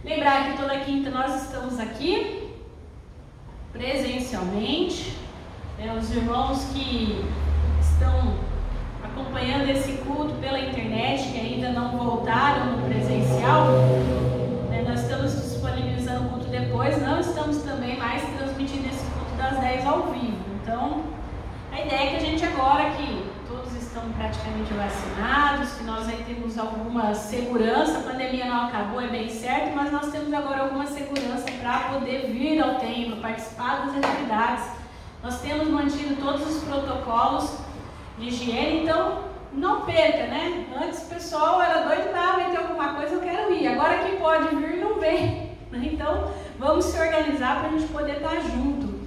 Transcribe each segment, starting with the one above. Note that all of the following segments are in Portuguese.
Lembrar que toda quinta nós estamos aqui presencialmente. Os irmãos que estão acompanhando esse culto pela internet, que ainda não voltaram no presencial, nós estamos disponibilizando o culto depois, não estamos também mais transmitindo esse culto das 10 ao vivo. Então, a ideia é que a gente agora, que todos estão praticamente vacinados, que nós aí temos alguma segurança, a pandemia não acabou, é bem certo, mas nós temos agora alguma segurança para poder vir ao templo, participar das atividades. Nós temos mantido todos os protocolos de higiene, então não perca, né? Antes o pessoal era doido, vai ter alguma coisa, eu quero ir. Agora que pode vir, não vem. Então vamos se organizar para a gente poder estar junto.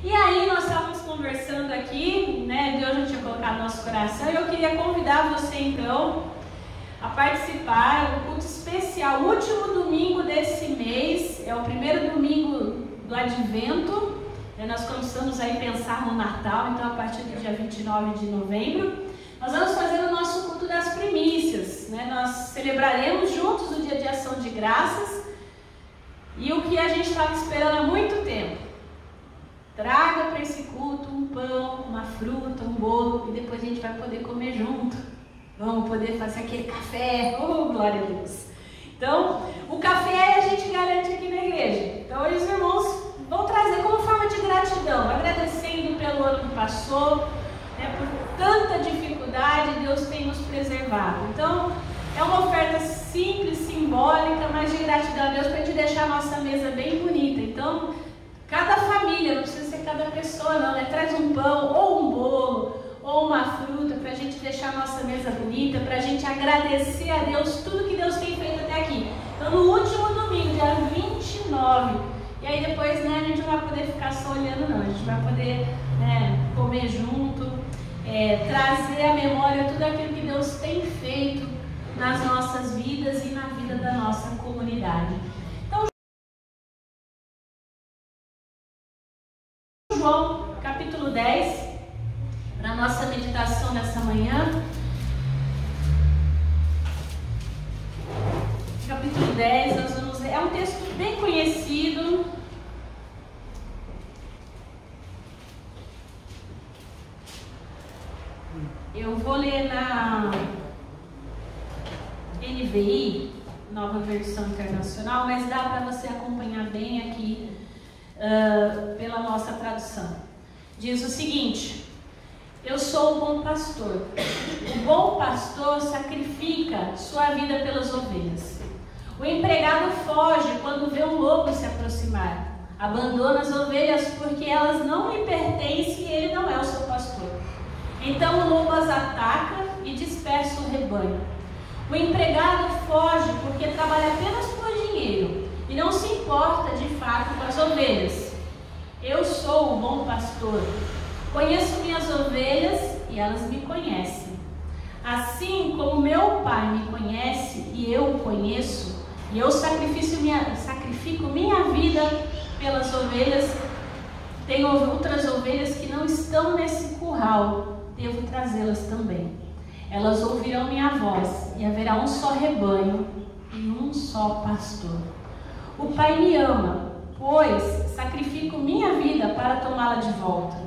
E aí nós estávamos conversando aqui, né? Deus já tinha colocado no nosso coração e eu queria convidar você então a participar do culto especial, o último domingo desse mês, é o primeiro domingo do Advento. Nós começamos aí a pensar no Natal, então a partir do dia 29 de novembro, nós vamos fazer o nosso culto das primícias, né? Nós celebraremos juntos o dia de ação de graças e o que a gente estava esperando há muito tempo. Traga para esse culto um pão, uma fruta, um bolo e depois a gente vai poder comer junto. Vamos poder fazer aquele café, oh glória a Deus! Então, o café a gente garante aqui na igreja. Então, os irmãos vão trazer como forma de gratidão, agradecendo pelo ano que passou, né, por tanta dificuldade, Deus tem nos preservado. Então, é uma oferta simples, simbólica, mas de gratidão a Deus para a gente deixar a nossa mesa bem bonita. Então, cada família, não precisa ser cada pessoa não, né? Traz um pão, ou um bolo, ou uma fruta, para a gente deixar a nossa mesa bonita, para a gente agradecer a Deus tudo que Deus tem feito até aqui. Então, no último domingo, dia 29, e aí depois, né, a gente não vai poder ficar só olhando não, a gente vai poder, né, comer junto, trazer à memória tudo aquilo que Deus tem feito nas nossas vidas e na vida da nossa comunidade. Então, João, capítulo 10, para a nossa meditação nessa manhã. Capítulo 10, nós vamos ler, é um texto bem conhecido. Eu vou ler na NVI, Nova Versão Internacional, mas dá para você acompanhar bem aqui pela nossa tradução. Diz o seguinte: eu sou o bom pastor. O bom pastor sacrifica sua vida pelas ovelhas. O empregado foge quando vê um lobo se aproximar. Abandona as ovelhas porque elas não lhe pertencem e ele não é o seu pastor. Então o lobo as ataca e dispersa o rebanho. O empregado foge porque trabalha apenas por dinheiro e não se importa de fato com as ovelhas. Eu sou o bom pastor. Conheço minhas ovelhas e elas me conhecem. Assim como meu Pai me conhece e eu o conheço, e eu sacrifico minha vida pelas ovelhas, tenho outras ovelhas que não estão nesse curral, devo trazê-las também. Elas ouvirão minha voz e haverá um só rebanho e um só pastor. O Pai me ama, pois sacrifico minha vida para tomá-la de volta.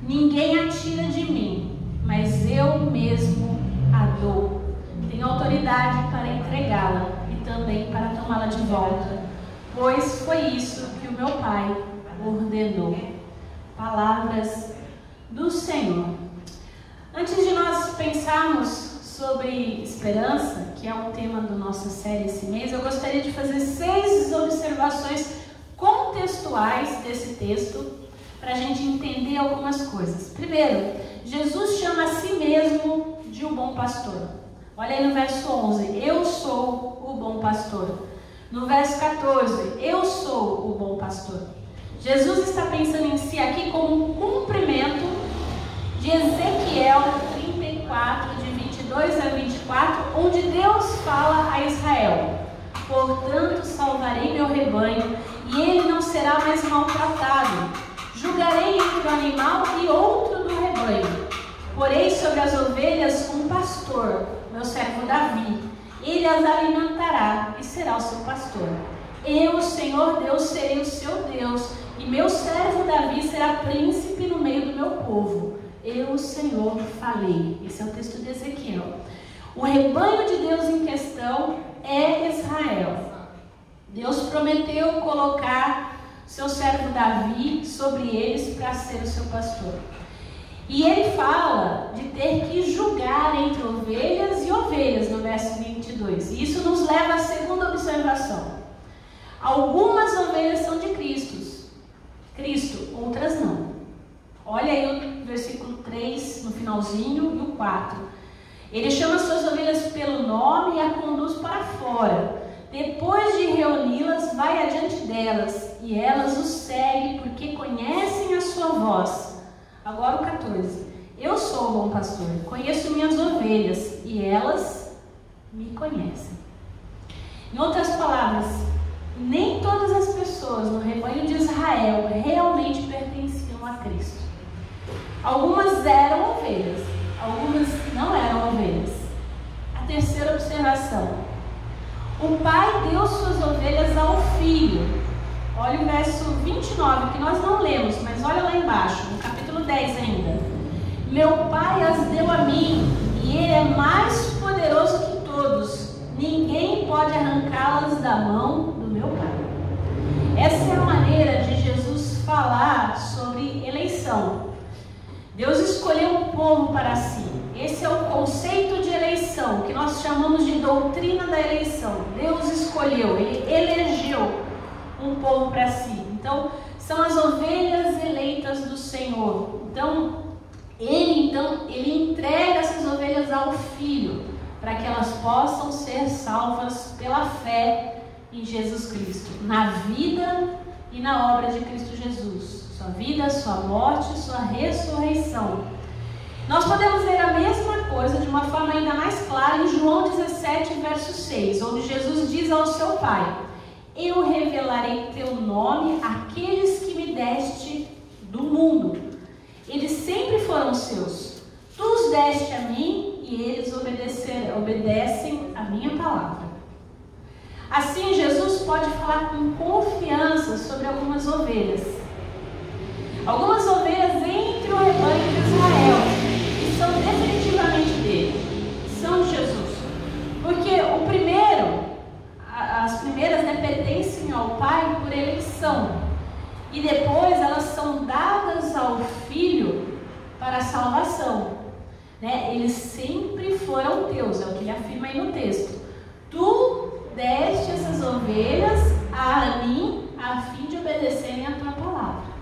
Ninguém a tira de mim, mas eu mesmo a dou. Tenho autoridade para entregá-la e também para tomá-la de volta, pois foi isso que o meu Pai ordenou. Palavras do Senhor. Antes de nós pensarmos sobre esperança, que é o tema da nossa série esse mês, eu gostaria de fazer 6 observações contextuais desse texto, para a gente entender algumas coisas. Primeiro, Jesus chama a si mesmo de um bom pastor. Olha aí no verso 11, eu sou o bom pastor. No verso 14, eu sou o bom pastor. Jesus está pensando em si aqui como um cumprimento de Ezequiel 34, de 22 a 24, onde Deus fala a Israel: portanto salvarei meu rebanho e ele não será mais maltratado. Julgarei entre um animal e outro do rebanho. Porei sobre as ovelhas um pastor, meu servo Davi. Ele as alimentará e será o seu pastor. Eu, Senhor Deus, serei o seu Deus, e meu servo Davi será príncipe no meio do meu povo. Eu, Senhor, falei. Esse é o texto de Ezequiel. O rebanho de Deus em questão é Israel. Deus prometeu colocar seu servo Davi sobre eles para ser o seu pastor. E ele fala de ter que julgar entre ovelhas e ovelhas, no verso 22. E isso nos leva à segunda observação. Algumas ovelhas são de Cristo, outras não. Olha aí o versículo 3 no finalzinho e o 4. Ele chama suas ovelhas pelo nome e a conduz para fora. Depois de reuni-las, vai adiante delas, e elas o seguem porque conhecem a sua voz. Agora o 14. Eu sou o bom pastor, conheço minhas ovelhas, e elas me conhecem. Em outras palavras, nem todas as pessoas no rebanho de Israel realmente pertenciam a Cristo. Algumas eram ovelhas, algumas não eram ovelhas. A terceira observação: o pai deu suas ovelhas ao filho. Olha o verso 29, que nós não lemos, mas olha lá embaixo, no capítulo 10 ainda. Meu pai as deu a mim, e ele é mais poderoso que todos. Ninguém pode arrancá-las da mão do meu pai. Essa é a maneira de Jesus falar sobre eleição. Deus escolheu um povo para si. Esse é o conceito de eleição, que nós chamamos de doutrina da eleição. Deus escolheu, Ele elegeu um povo para si. Então, são as ovelhas eleitas do Senhor. Então, Ele entrega essas ovelhas ao Filho, para que elas possam ser salvas pela fé em Jesus Cristo, na vida e na obra de Cristo Jesus. Sua vida, sua morte, sua ressurreição. Nós podemos ler a mesma coisa de uma forma ainda mais clara em João 17, verso 6, onde Jesus diz ao seu Pai: eu revelarei teu nome àqueles que me deste do mundo. Eles sempre foram seus. Tu os deste a mim e eles obedecem a minha palavra. Assim, Jesus pode falar com confiança sobre algumas ovelhas. Algumas ovelhas entre o rebanho de Israel, que são definitivamente dele, são de Jesus. Porque as primeiras pertencem ao Pai por eleição. E depois elas são dadas ao Filho para a salvação. Eles sempre foram teus, é o que ele afirma aí no texto. Tu deste essas ovelhas a mim, a fim de obedecerem a tua palavra.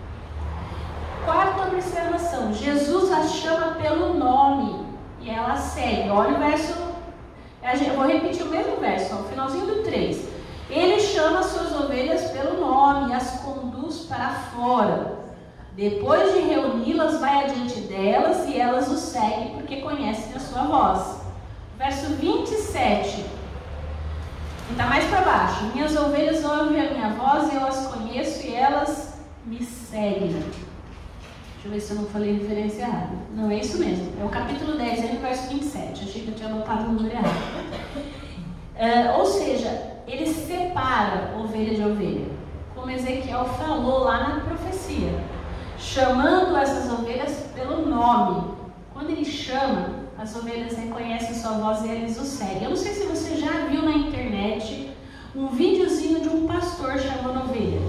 Quarta observação: Jesus as chama pelo nome e ela segue. Olha o verso, eu vou repetir o mesmo verso, o finalzinho do 3. Ele chama suas ovelhas pelo nome e as conduz para fora. Depois de reuni-las, vai adiante delas e elas o seguem porque conhecem a sua voz. Verso 27. Está mais para baixo. Minhas ovelhas ouvem a minha voz e eu as conheço e elas me seguem. Deixa eu ver se eu não falei referência errada. Não, é isso mesmo. É o capítulo 10, aí no verso 27. Achei que eu tinha anotado o número errado. Ou seja, ele separa ovelha de ovelha, como Ezequiel falou lá na profecia, chamando essas ovelhas pelo nome. Quando ele chama, as ovelhas reconhecem sua voz e eles o seguem. Eu não sei se você já viu na internet um videozinho de um pastor chamando ovelha.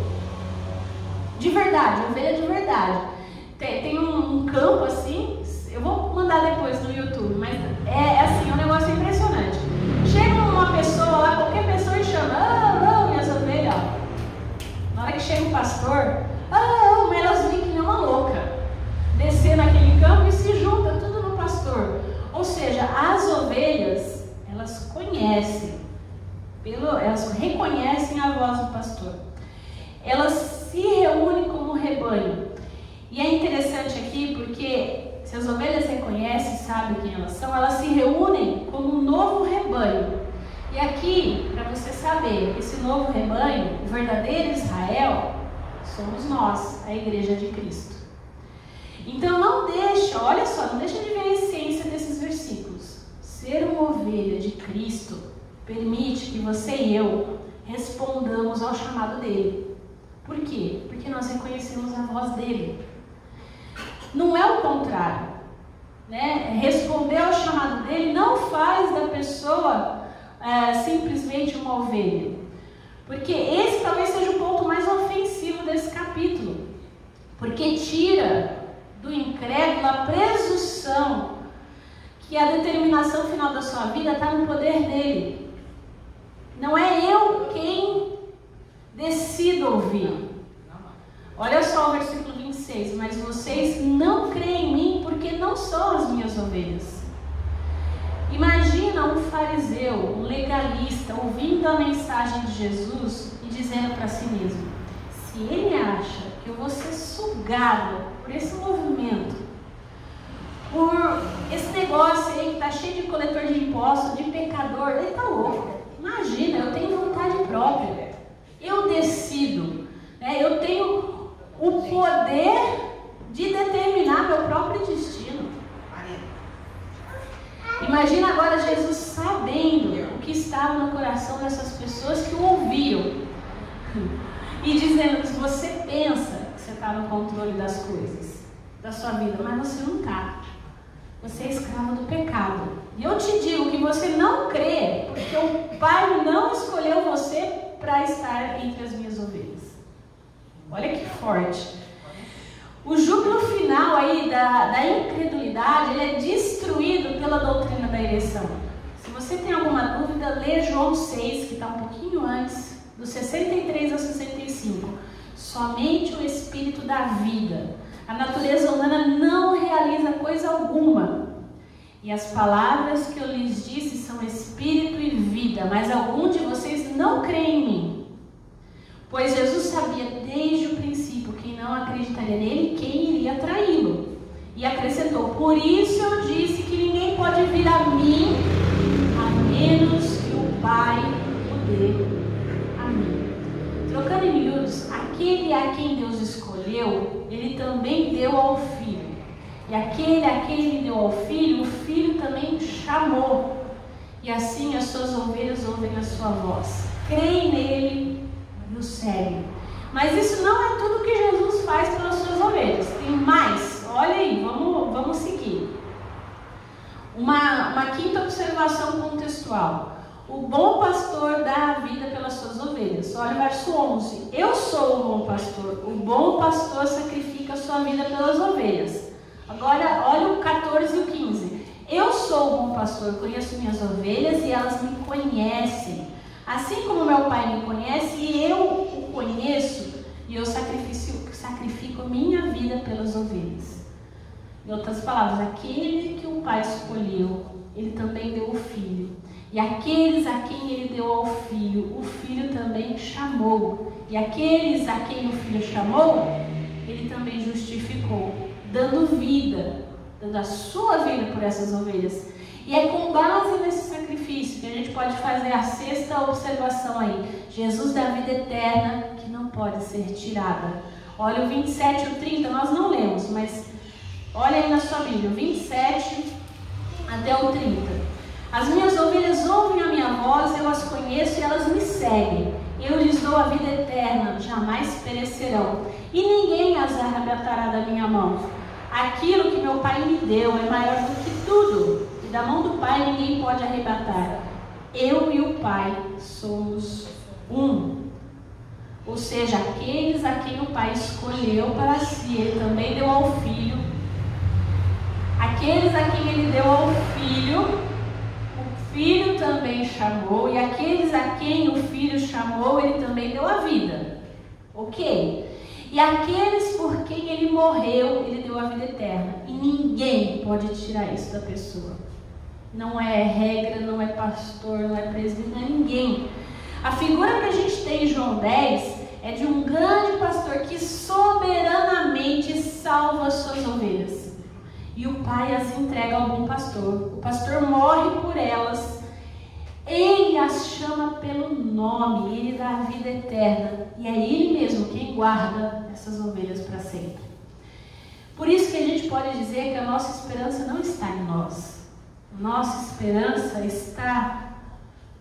De verdade, ovelha de verdade. Tem um campo assim, eu vou mandar depois no YouTube, mas é assim, é um negócio impressionante. Chega uma pessoa lá, qualquer pessoa e chama, minhas ovelhas. Na hora que chega o pastor, mas elas vêm que nem uma louca, descer naquele campo e se junta tudo no pastor. Ou seja, as ovelhas, elas conhecem, elas reconhecem a voz do pastor. Elas se reúnem como rebanho. E é interessante aqui porque se as ovelhas reconhecem, sabem quem elas são, elas se reúnem como um novo rebanho. E aqui, para você saber, esse novo rebanho, o verdadeiro Israel, somos nós, a Igreja de Cristo. Então não deixa de ver a essência desses versículos. Ser uma ovelha de Cristo permite que você e eu respondamos ao chamado dele. Por quê? Porque nós reconhecemos a voz dele. Não é o contrário, né? Responder ao chamado dele não faz da pessoa simplesmente uma ovelha. Porque esse talvez seja o ponto mais ofensivo desse capítulo. Porque tira do incrédulo a presunção que a determinação final da sua vida está no poder dele. Não é eu quem decido ouvir. Olha só o versículo 26. Mas vocês não creem em mim porque não são as minhas ovelhas. Imagina um fariseu, um legalista, ouvindo a mensagem de Jesus e dizendo para si mesmo: se ele acha que eu vou ser sugado por esse movimento, por esse negócio aí que está cheio de coletor de impostos, de pecador, ele está louco. Imagina, eu tenho vontade própria, eu decido, né? Eu tenho o poder de determinar meu próprio destino. Imagina agora Jesus sabendo o que estava no coração dessas pessoas que o ouviam e dizendo: você pensa que você está no controle das coisas, da sua vida, mas você não está. Você é escravo do pecado. E eu te digo que você não crê, porque o Pai não escolheu você para estar entre as minhas ovelhas. Olha que forte. O júbilo final aí da incredulidade, ele é destruído pela doutrina da eleição. Se você tem alguma dúvida, lê João 6, que está um pouquinho antes, do 63 ao 65. Somente o Espírito da vida. A natureza humana não realiza coisa alguma. E as palavras que eu lhes disse são Espírito e vida, mas alguns de vocês não creem em mim. Pois Jesus sabia desde o princípio quem não acreditaria nele, quem iria traí-lo. E acrescentou: por isso eu disse que ninguém pode vir a mim, a menos que o Pai o dê a mim. Trocando em miúdos, aquele a quem Deus escolheu, ele também deu ao Filho. E aquele a quem ele deu ao Filho, o Filho também chamou. E assim as suas ovelhas ouvem a sua voz. Creem nele e o seguem. Mas isso não é tudo que Jesus faz pelas suas ovelhas. Tem mais. Olha aí, vamos seguir. Uma quinta observação contextual. O bom pastor dá a vida pelas suas ovelhas. Olha o verso 11. Eu sou o bom pastor. O bom pastor sacrifica a sua vida pelas ovelhas. Agora, olha o 14 e o 15. Eu sou o bom pastor, conheço minhas ovelhas e elas me conhecem. Assim como meu Pai me conhece e eu o conheço, e eu sacrifico minha vida pelas ovelhas. Em outras palavras, aquele que o Pai escolheu, ele também deu o Filho. E aqueles a quem ele deu ao Filho, o Filho também chamou. E aqueles a quem o Filho chamou, ele também justificou, dando vida, dando a sua vida por essas ovelhas. E é com base nesse sacrifício que a gente pode fazer a sexta observação aí. Jesus dá vida eterna que não pode ser tirada. Olha o 27 e o 30, nós não lemos, mas olha aí na sua Bíblia, 27 até o 30. As minhas ovelhas ouvem a minha voz, eu as conheço e elas me seguem. Eu lhes dou a vida eterna, jamais perecerão, e ninguém as arrebatará da minha mão. Aquilo que meu Pai me deu é maior do que tudo, e da mão do Pai ninguém pode arrebatar. Eu e o Pai somos um. Ou seja, aqueles a quem o Pai escolheu para si, ele também deu ao Filho. Aqueles a quem ele deu ao Filho, o Filho também chamou, e aqueles a quem o Filho chamou, ele também deu a vida. Ok? E aqueles por quem ele morreu, ele deu a vida eterna. E ninguém pode tirar isso da pessoa. Não é regra, não é pastor, não é presbítero, não é ninguém. A figura que a gente tem em João 10 é de um grande pastor que soberanamente salva as suas ovelhas. E o Pai as entrega ao bom pastor. O pastor morre por elas. Ele as chama pelo nome, ele dá a vida eterna. E é ele mesmo quem guarda essas ovelhas para sempre. Por isso que a gente pode dizer que a nossa esperança não está em nós. Nossa esperança está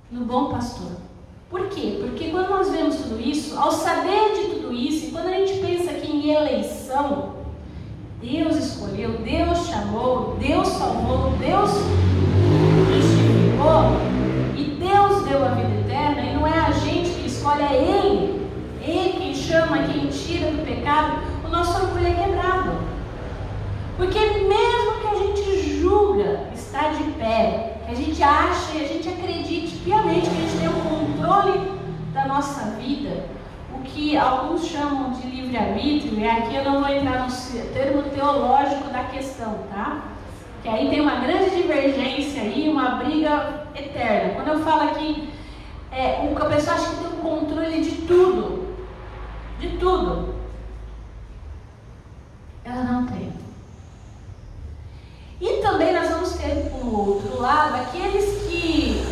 no bom pastor. Por quê? Porque quando nós vemos tudo isso, ao saber de tudo isso, e quando a gente pensa aqui em eleição, Deus escolheu, Deus chamou, Deus salvou, Deus justificou e Deus deu a vida eterna, e não é a gente que escolhe, é Ele. Ele quem chama, quem tira do pecado, o nosso orgulho é quebrado. Porque mesmo que a gente julga estar de pé, que a gente acha e a gente acredite piamente que a gente tem o controle da nossa vida, o que alguns chamam de livre-arbítrio, e aqui eu não vou entrar no termo teológico da questão, tá? Que aí tem uma grande divergência aí, uma briga eterna. Quando eu falo aqui, a pessoa acha que tem o controle de tudo, ela não tem. E também nós vamos ter um outro lado, aqueles que,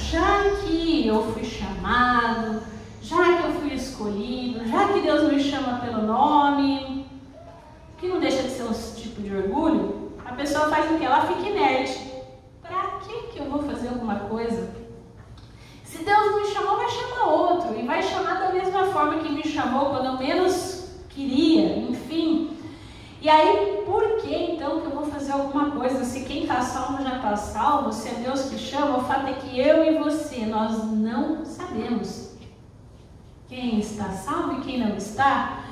já que eu fui chamado, já que eu fui escolhido, já que Deus me chama pelo nome, que não deixa de ser um tipo de orgulho, a pessoa faz o que? Ela fica inerte. Pra que eu vou fazer alguma coisa? Se Deus não me chamou, vai chamar outro, e vai chamar da mesma forma que me chamou quando eu menos queria, enfim. E aí, por que então que eu vou fazer alguma coisa? Se quem está salvo já está salvo, se é Deus que chama, o fato é que eu e você, nós não sabemos quem está salvo e quem não está.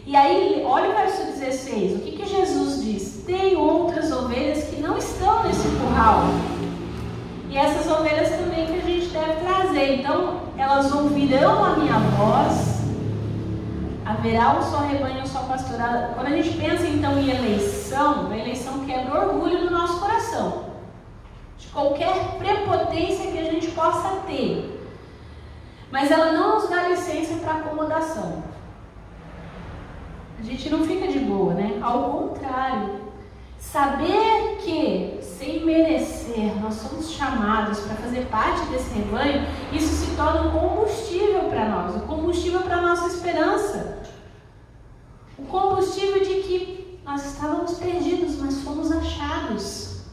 E aí, olha o verso 16, o que Jesus diz? Tem outras ovelhas que não estão nesse curral. E essas ovelhas também que a gente deve trazer. Então, elas ouvirão a minha voz. Haverá um só rebanho, um só pastorado. Quando a gente pensa então em eleição, a eleição quebra o orgulho do nosso coração, de qualquer prepotência que a gente possa ter, mas ela não nos dá licença para acomodação. A gente não fica de boa, né? Ao contrário, saber que sem merecer nós somos chamados para fazer parte desse rebanho, isso se torna um combustível para nós, um combustível para a nossa esperança, um combustível de que nós estávamos perdidos, mas fomos achados,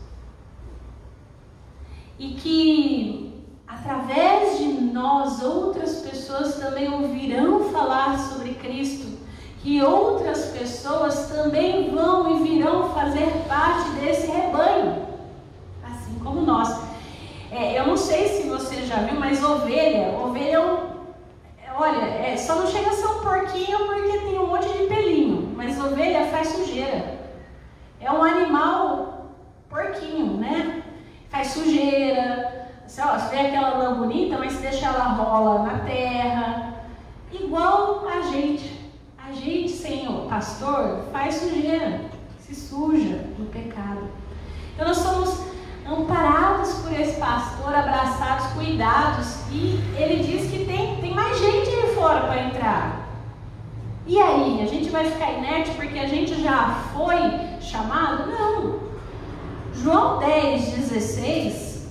e que através de nós outras pessoas também ouvirão falar sobre Cristo, que outras pessoas também vão e virão fazer parte desse rebanho, assim como nós. Eu não sei se você já viu, mas ovelha olha, só não chega a ser um porquinho porque tem um monte de pelinho, mas ovelha faz sujeira. É um animal porquinho, né? Faz sujeira. Você vê aquela lã bonita, mas se deixa ela rola na terra, igual a gente. A gente sem o pastor faz sujeira, se suja no pecado. Então nós somos amparados por esse pastor, abraçados, cuidados, e ele diz que tem mais gente aí fora para entrar. E aí, a gente vai ficar inerte porque a gente já foi chamado? Não. João 10:16,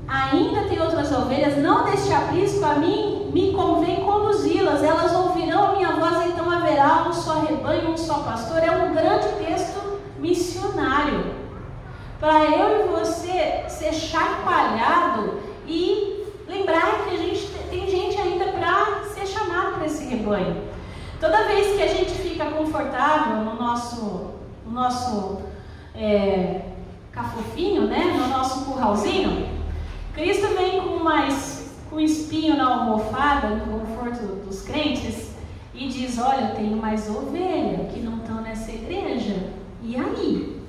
ainda tem outras ovelhas, não deste aprisco, a mim me convém conduzi-las, elas ouvirão a minha voz, então haverá um só rebanho, um só pastor. É um grande texto missionário, para eu e você ser chacoalhado e lembrar que a gente tem gente ainda para ser chamado para esse rebanho. Toda vez que a gente fica confortável no nosso cafofinho, né, no nosso curralzinho, Cristo vem com um espinho na almofada, no conforto dos crentes, e diz: olha, eu tenho mais ovelha que não estão nessa igreja, e aí?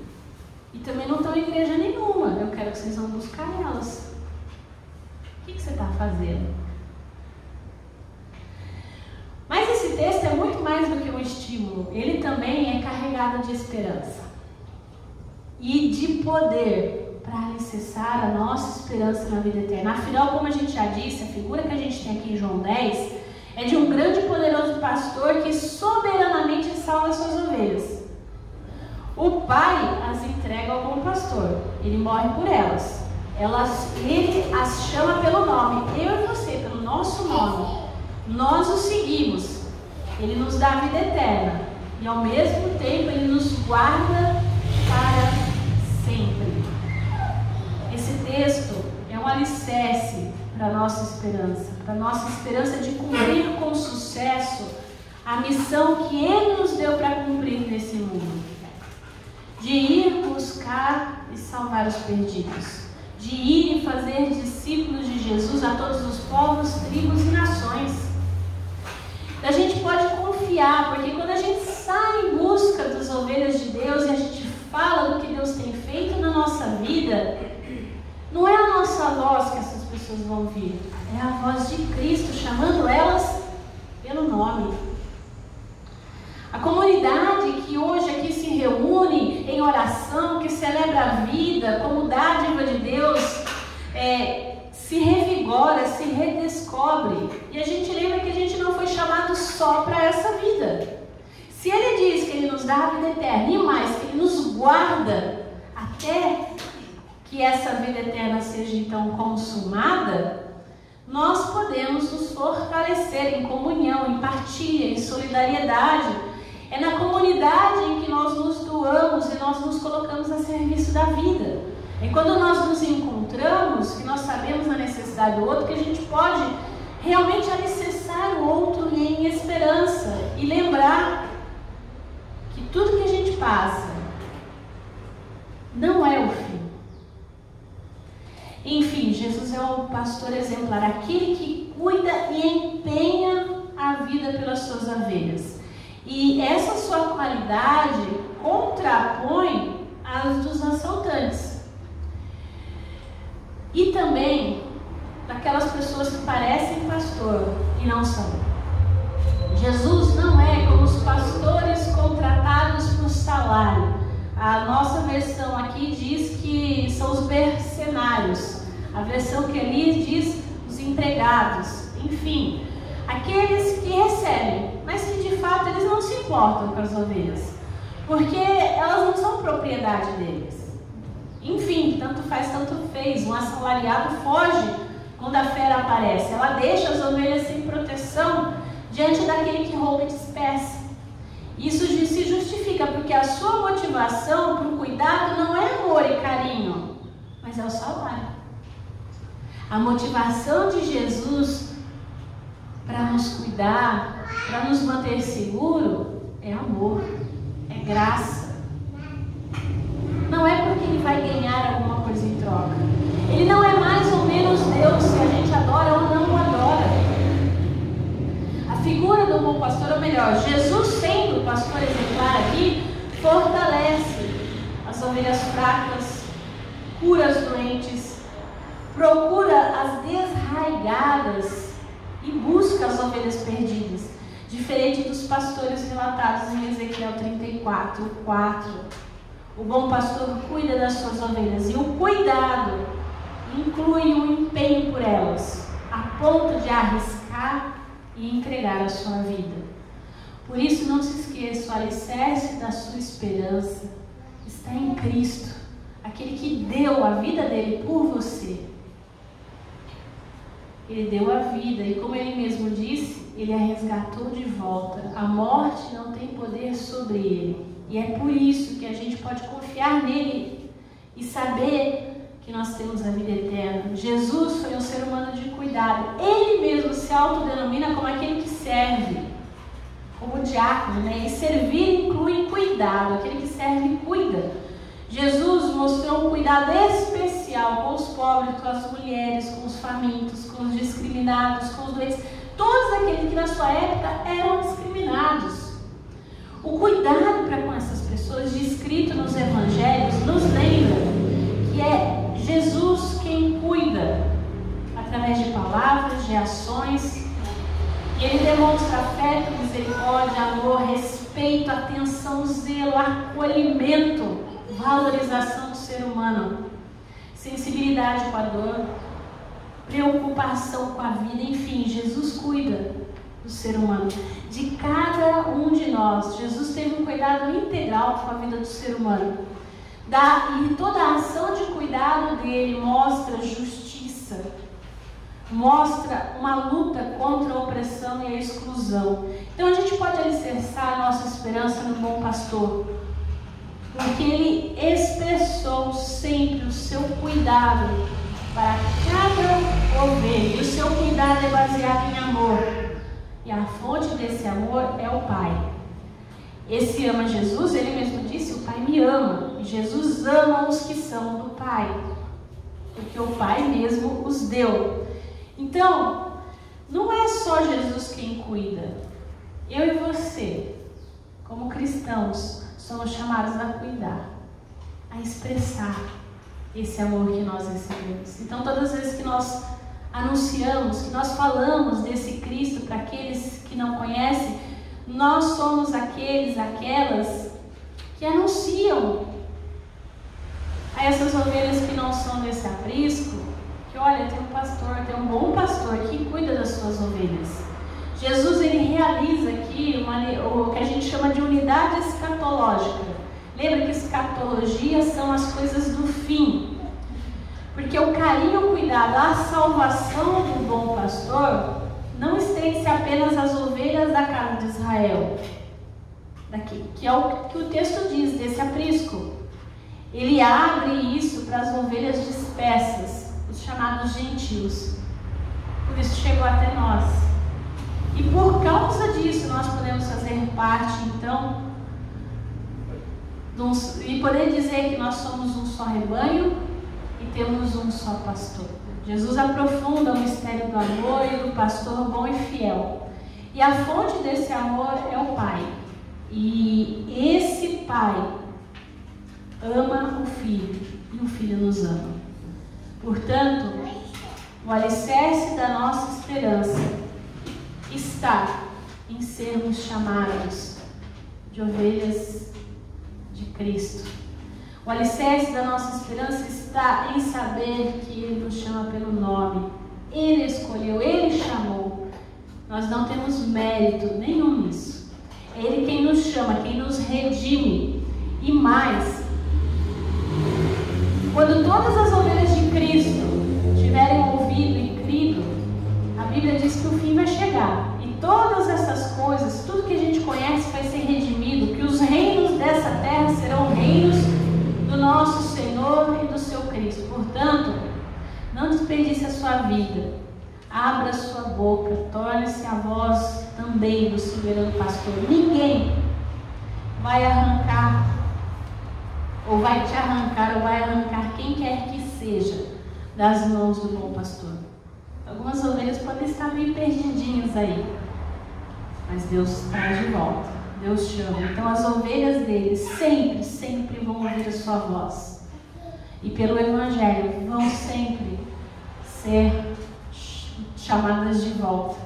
E também não estão em igreja nenhuma, eu quero que vocês vão buscar elas. O que você está fazendo? Mas esse texto é muito mais do que um estímulo, ele também é carregado de esperança e de poder para alicerçar a nossa esperança na vida eterna. Afinal, como a gente já disse, a figura que a gente tem aqui em João 10 é de um grande e poderoso pastor que soberanamente salva as suas ovelhas. O Pai as entrega ao bom pastor, ele morre por elas. Ele as chama pelo nome, eu e você, pelo nosso nome. Nós o seguimos, ele nos dá a vida eterna e ao mesmo tempo ele nos guarda para sempre. Esse texto é um alicerce para a nossa esperança de cumprir com sucesso a missão que Ele nos deu para cumprir nesse mundo, de ir buscar e salvar os perdidos, de ir e fazer discípulos de Jesus a todos os povos, tribos e nações. A gente pode confiar, porque quando a gente sai em busca das ovelhas de Deus e a gente fala do que Deus tem feito na nossa vida, não é a nossa voz que essas pessoas vão ouvir, é a voz de Cristo chamando elas pelo nome. A comunidade que hoje aqui se reúne em oração, que celebra a vida como dádiva de Deus, se revigora, se redescobre. E a gente lembra que a gente não foi chamado só para essa vida. Se Ele diz que Ele nos dá a vida eterna e mais, que Ele nos guarda até que essa vida eterna seja então consumada, nós podemos nos fortalecer em comunhão, em partilha, em solidariedade. É na comunidade em que nós nos doamos e nós nos colocamos a serviço da vida. É quando nós nos encontramos, que nós sabemos a necessidade do outro, que a gente pode realmente alicerçar o outro em esperança e lembrar que tudo que a gente passa não é o fim. Enfim, Jesus é o pastor exemplar, aquele que cuida e empenha a vida pelas suas ovelhas. E essa sua qualidade contrapõe as dos assaltantes. E também daquelas pessoas que parecem pastor e não são. Jesus não é como os pastores contratados por salário. A nossa versão aqui diz que são os mercenários. A versão que ali diz os empregados. Enfim, aqueles que recebem, mas que de fato eles não se importam com as ovelhas, porque elas não são propriedade deles. Enfim, tanto faz, tanto fez. Um assalariado foge quando a fera aparece. Ela deixa as ovelhas sem proteção diante daquele que rouba e despeça. Isso se justifica porque a sua motivação para o cuidado não é amor e carinho, mas é o salário. A motivação de Jesus para nos cuidar, para nos manter seguro, é amor, é graça. Não é porque Ele vai ganhar alguma coisa em troca. Ele não é mais ou menos Deus se a gente adora ou não o adora. A figura do bom pastor, ou melhor, Jesus sendo o pastor exemplar aqui, fortalece as ovelhas fracas, cura as doentes, procura as desraigadas e busca as ovelhas perdidas, diferente dos pastores relatados em Ezequiel 34:4. O bom pastor cuida das suas ovelhas, e o cuidado inclui um empenho por elas, a ponto de arriscar e entregar a sua vida. Por isso, não se esqueça, o alicerce da sua esperança está em Cristo, aquele que deu a vida dele por você. Ele deu a vida e, como ele mesmo disse, ele a resgatou de volta. A morte não tem poder sobre ele. E é por isso que a gente pode confiar nele e saber que nós temos a vida eterna. Jesus foi um ser humano de cuidado. Ele mesmo se autodenomina como aquele que serve, como diácono, né? E servir inclui cuidado. Aquele que serve e cuida. Jesus mostrou um cuidado especial com os pobres, com as mulheres, com os famintos, com os discriminados, com os doentes, todos aqueles que na sua época eram discriminados. O cuidado para com essas pessoas, descrito nos evangelhos, nos lembra que é Jesus quem cuida, através de palavras, de ações. E ele demonstra afeto, misericórdia, amor, respeito, atenção, zelo, acolhimento, valorização do ser humano, sensibilidade com a dor, preocupação com a vida. Enfim, Jesus cuida do ser humano, de cada um de nós. Jesus teve um cuidado integral com a vida do ser humano. E toda a ação de cuidado dele mostra justiça, mostra uma luta contra a opressão e a exclusão. Então a gente pode alicerçar a nossa esperança no bom pastor, porque ele expressou sempre o seu cuidado para cada ovelha. E o seu cuidado é baseado em amor. E a fonte desse amor é o Pai. Esse ama Jesus, ele mesmo disse, o Pai me ama. E Jesus ama os que são do Pai, porque o Pai mesmo os deu. Então, não é só Jesus quem cuida. Eu e você, como cristãos, somos chamados a cuidar, a expressar esse amor que nós recebemos. Então, todas as vezes que nós anunciamos, que nós falamos desse Cristo para aqueles que não conhecem, nós somos aquelas que anunciam a essas ovelhas que não são desse aprisco, que olha, tem um pastor, tem um bom pastor que cuida das suas ovelhas. Jesus, ele realiza aqui o que a gente chama de unidade escatológica. Lembra que escatologia são as coisas do fim. Porque o carinho, o cuidado, a salvação do bom pastor não estende-se apenas às ovelhas da casa de Israel, daqui, que é o que o texto diz, desse aprisco. Ele abre isso para as ovelhas dispersas, os chamados gentios. Por isso chegou até nós. E por causa disso nós podemos fazer parte, então, e poder dizer que nós somos um só rebanho e temos um só pastor. Jesus aprofunda o mistério do amor e do pastor bom e fiel. E a fonte desse amor é o Pai. E esse Pai ama o Filho e o Filho nos ama. Portanto, o alicerce da nossa esperança está em sermos chamados de ovelhas de Cristo. O alicerce da nossa esperança está em saber que Ele nos chama pelo nome. Ele escolheu, Ele chamou. Nós não temos mérito nenhum nisso. É Ele quem nos chama, quem nos redime. E mais, quando todas as ovelhas de Cristo tiverem ouvido e crido, a Bíblia diz que o fim vai chegar. E todas essas coisas, tudo que a gente conhece vai ser redimido, que os reinos dessa terra serão reinos do nosso Senhor e do seu Cristo. Portanto, não desperdice a sua vida. Abra a sua boca, torne-se a voz também do soberano pastor. Ninguém vai arrancar, ou vai te arrancar, ou vai arrancar quem quer que seja das mãos do bom pastor. Algumas ovelhas podem estar meio perdidinhas aí, mas Deus traz de volta. Deus chama. Então as ovelhas dele sempre vão ouvir a sua voz. E pelo Evangelho vão sempre ser chamadas de volta.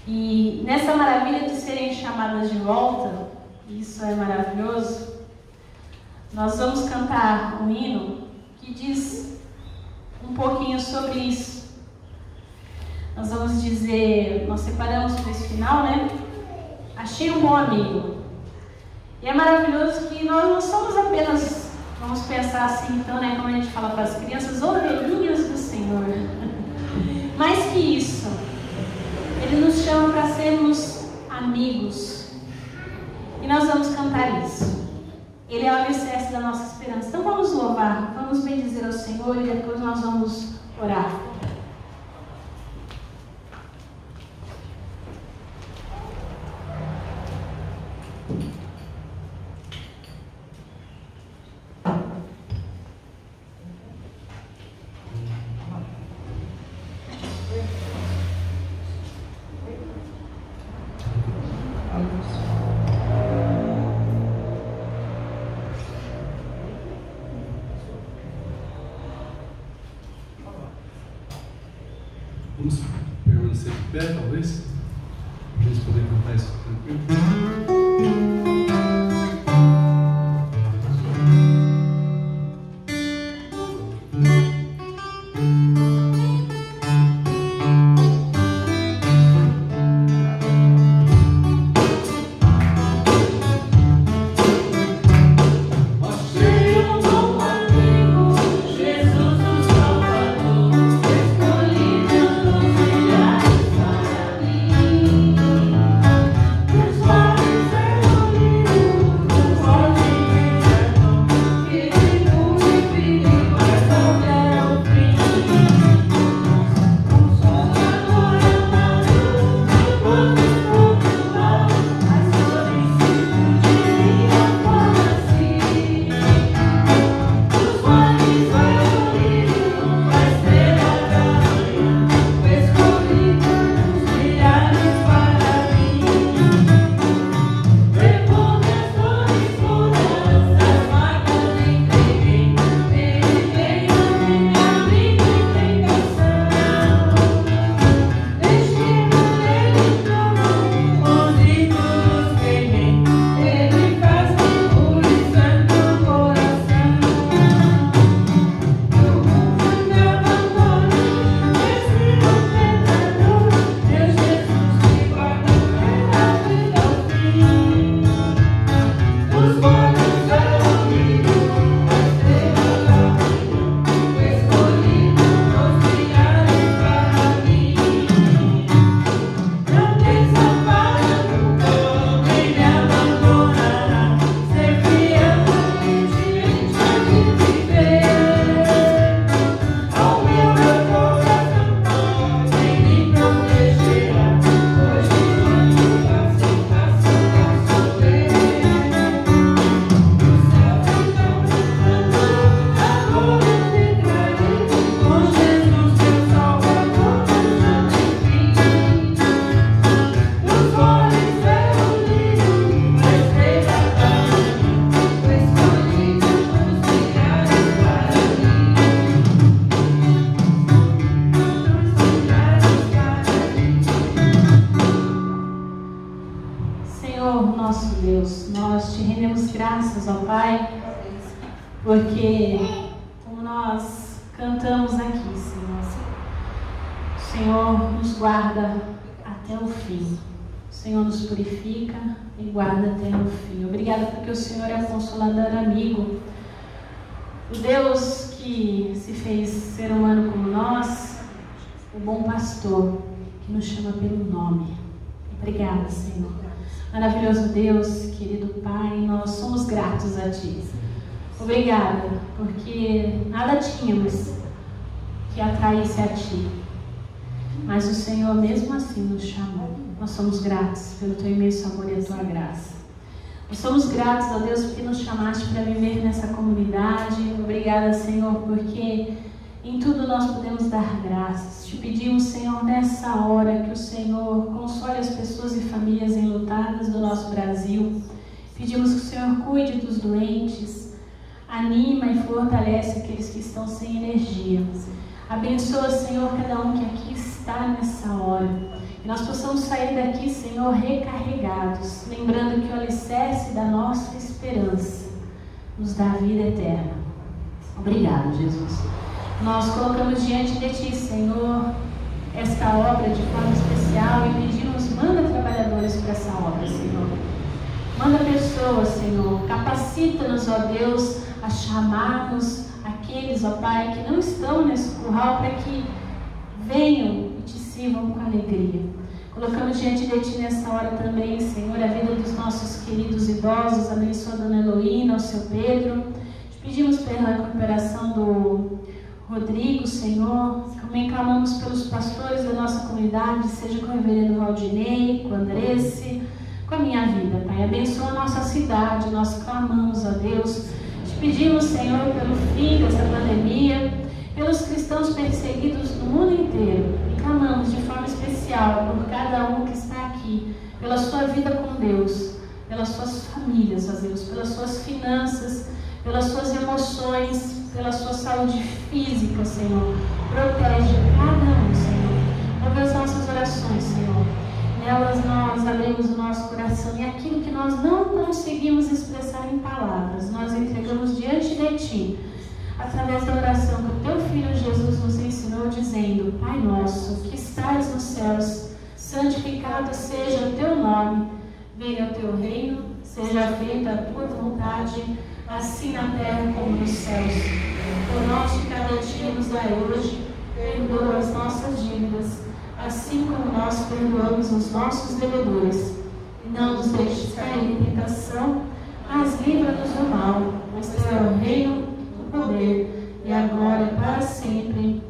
E nessa maravilha de serem chamadas de volta, isso é maravilhoso, nós vamos cantar um hino que diz um pouquinho sobre isso. Nós vamos dizer, nós separamos para esse final, né? Achei um bom amigo. E é maravilhoso que nós não somos apenas, vamos pensar assim então, né, como a gente fala para as crianças, ovelhinhas do Senhor. Mais que isso, Ele nos chama para sermos amigos. E nós vamos cantar isso. Ele é o alicerce da nossa esperança. Então vamos louvar, vamos bendizer ao Senhor e depois nós vamos orar. Vamos permanecer de pé, talvez, para a gente poder cantar isso tranquilo. Escolhido nos milhares para mim. graças, ó Pai, porque como nós cantamos aqui, Senhor, o Senhor nos guarda até o fim. O Senhor nos purifica e guarda até o fim. Obrigada porque o Senhor é o consolador amigo. O Deus que se fez ser humano como nós, o bom pastor, que nos chama pelo nome. Obrigada, Senhor. Maravilhoso Deus, querido Pai, nós somos gratos a Ti. Obrigada, porque nada tínhamos que atraísse a Ti, mas o Senhor mesmo assim nos chamou. Nós somos gratos pelo Teu imenso amor e a Tua graça. Nós somos gratos a Deus porque nos chamaste para viver nessa comunidade. Obrigada, Senhor, porque em tudo nós podemos dar graças. Te pedimos, Senhor, nessa hora que o Senhor console as pessoas e famílias enlutadas do nosso Brasil. Pedimos que o Senhor cuide dos doentes, anima e fortalece aqueles que estão sem energia. Abençoa, Senhor, cada um que aqui está nessa hora. Que nós possamos sair daqui, Senhor, recarregados, lembrando que o alicerce da nossa esperança nos dá a vida eterna. Obrigado, Jesus. Nós colocamos diante de Ti, Senhor, esta obra de forma especial e pedimos, manda trabalhadores para essa obra, Senhor. Manda pessoas, Senhor. Capacita-nos, ó Deus, a chamarmos aqueles, ó Pai, que não estão nesse curral para que venham e Te sirvam com alegria. Colocamos diante de Ti nessa hora também, Senhor, a vida dos nossos queridos idosos. Abençoa a Dona Heloína, o Seu Pedro. Te pedimos pela recuperação do Rodrigo, Senhor. Também clamamos pelos pastores da nossa comunidade, seja com o reverendo Valdinei, com o Andresse, com a minha vida, Pai. Abençoa a nossa cidade, nós clamamos a Deus. Te pedimos, Senhor, pelo fim dessa pandemia, pelos cristãos perseguidos no mundo inteiro. E clamamos de forma especial por cada um que está aqui, pela sua vida com Deus, pelas suas famílias, ó Deus, pelas suas finanças, pelas suas emoções, pela sua saúde física, Senhor. Protege cada um, Senhor. Ouve as nossas orações, Senhor. Nelas nós abrimos o nosso coração e aquilo que nós não conseguimos expressar em palavras, nós entregamos diante de Ti, através da oração que o Teu Filho Jesus nos ensinou, dizendo: Pai nosso, que estás nos céus, santificado seja o Teu nome. Venha o Teu reino, seja feita a Tua vontade, assim na terra como nos céus. O nosso de cada dia nos dai hoje, perdoa as nossas dívidas, assim como nós perdoamos os nossos devedores. Não nos deixes cair em tentação, mas livra-nos do mal. Pois Teu é o reino, o poder e a glória para sempre.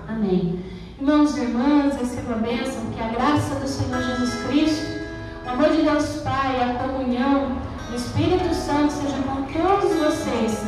Amém. Irmãos e irmãs, receba a bênção, que a graça do Senhor Jesus Cristo, o amor de Deus Pai, a comunhão, o Espírito Santo seja com todos vocês,